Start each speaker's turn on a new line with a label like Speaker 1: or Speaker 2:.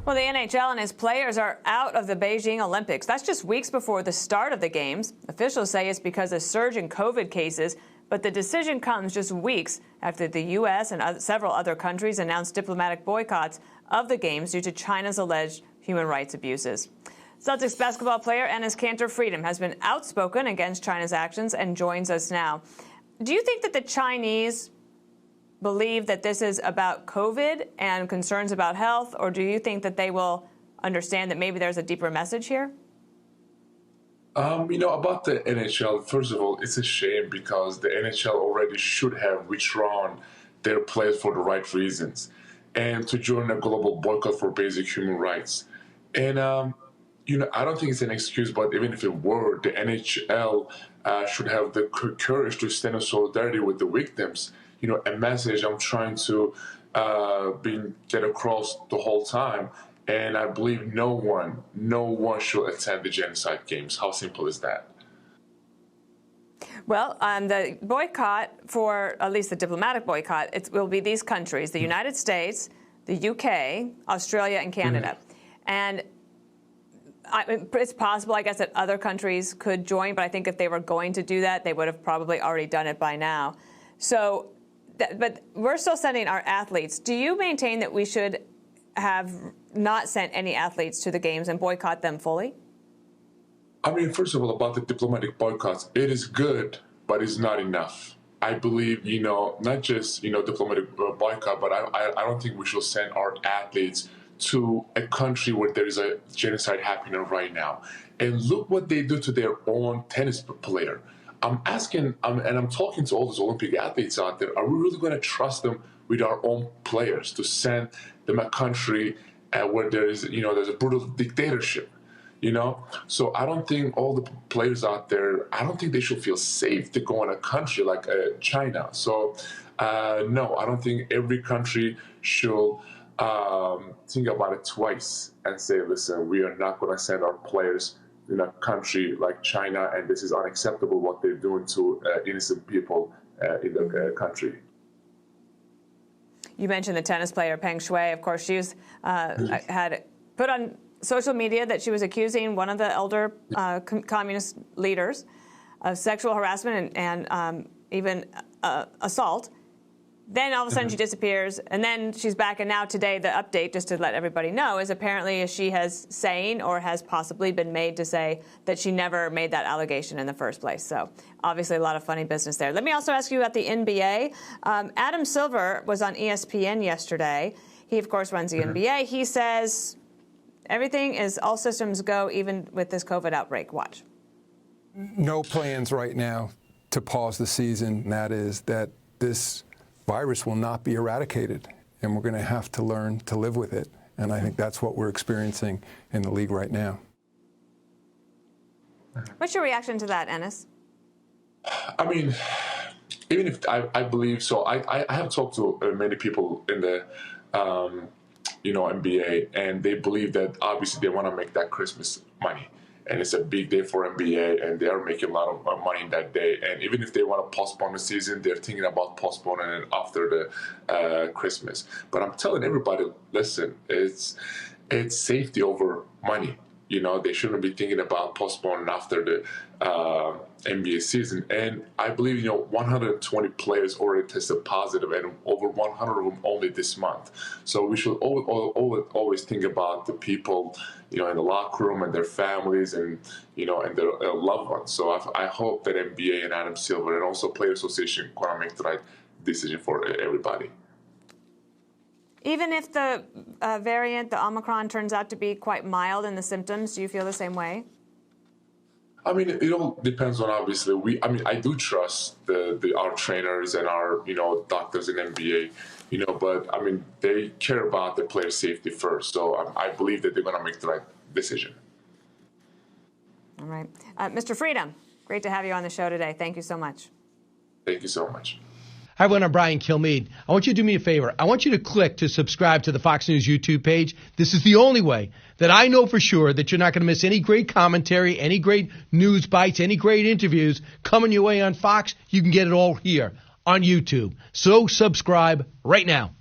Speaker 1: Well, the NHL and his players are out of the Beijing Olympics. That's just weeks before the start of the games. Officials say it's because of a surge in COVID cases, but the decision comes just weeks after the U.S. and several other countries announced diplomatic boycotts of the games due to China's alleged human rights abuses. Celtics basketball player Enes Kanter Freedom has been outspoken against China's actions and joins us now. Do you think that the Chinese believe that this is about COVID and concerns about health, or do you think that they will understand that maybe there's a deeper message here?
Speaker 2: About the NHL, first of all, it's a shame because the NHL already should have withdrawn their players for the right reasons and to join a global boycott for basic human rights. And, I don't think it's an excuse, but even if it were, the NHL should have the courage to stand in solidarity with the victims. A message I'm trying to get across the whole time. And I believe no one should attend the genocide games. How simple is that?
Speaker 1: Well, the boycott, for at least the diplomatic boycott, it will be these countries: the United States, the UK, Australia, and Canada. And it's possible, I guess, that other countries could join, but I think if they were going to do that, they would have probably already done it by now. So, but we're still sending our athletes. Do you maintain that we should have not sent any athletes to the games and boycott them fully?
Speaker 2: First of all, about the diplomatic boycotts, it is good, but it's not enough. I believe, not just, diplomatic boycott, but I don't think we should send our athletes to a country where there is a genocide happening right now. And look what they do to their own tennis player. I'm asking, and I'm talking to all those Olympic athletes out there, are we really going to trust them with our own players to send them a country where there's a brutal dictatorship? So I don't think all the players out there, I don't think they should feel safe to go in a country like China. So no, I don't think every country should think about it twice and say, listen, we are not going to send our players in a country like China, and this is unacceptable what they're doing to innocent people in the country.
Speaker 1: You mentioned the tennis player Peng Shuai. Of course, she was, had put on social media that she was accusing one of the elder communist leaders of sexual harassment and even assault. Then all of a sudden she disappears, and then she's back. And now today, the update, just to let everybody know, is apparently she has saying or has possibly been made to say that she never made that allegation in the first place. So obviously a lot of funny business there. Let me also ask you about the NBA. Adam Silver was on ESPN yesterday. He, of course, runs the NBA. He says everything is all systems go, even with this COVID outbreak. Watch.
Speaker 3: No plans right now to pause the season. That is that this virus will not be eradicated, and we're going to have to learn to live with it. And I think that's what we're experiencing in the league right now.
Speaker 1: What's your reaction to that, Enes?
Speaker 2: Even if I believe so, I have talked to many people in the NBA, and they believe that obviously they want to make that Christmas money. And it's a big day for NBA, and they are making a lot of money in that day. And even if they want to postpone the season, they're thinking about postponing it after the Christmas. But I'm telling everybody, listen, it's safety over money. They shouldn't be thinking about postponing after the NBA season. And I believe, 120 players already tested positive, and over 100 of them only this month. So we should always think about the people, in the locker room and their families and, and their loved ones. So I hope that NBA and Adam Silver and also Player Association are going to make the right decision for everybody.
Speaker 1: Even if the variant, the Omicron, turns out to be quite mild in the symptoms, do you feel the same way?
Speaker 2: It all depends on, obviously, I do trust our trainers and our, doctors in NBA, but, they care about their player safety first. So I believe that they're going to make the right decision.
Speaker 1: All right. Mr. Freedom, great to have you on the show today. Thank you so much.
Speaker 2: Thank you so much.
Speaker 4: Hi, everyone. I'm Brian Kilmeade. I want you to do me a favor. I want you to click to subscribe to the Fox News YouTube page. This is the only way that I know for sure that you're not going to miss any great commentary, any great news bites, any great interviews coming your way on Fox. You can get it all here on YouTube. So subscribe right now.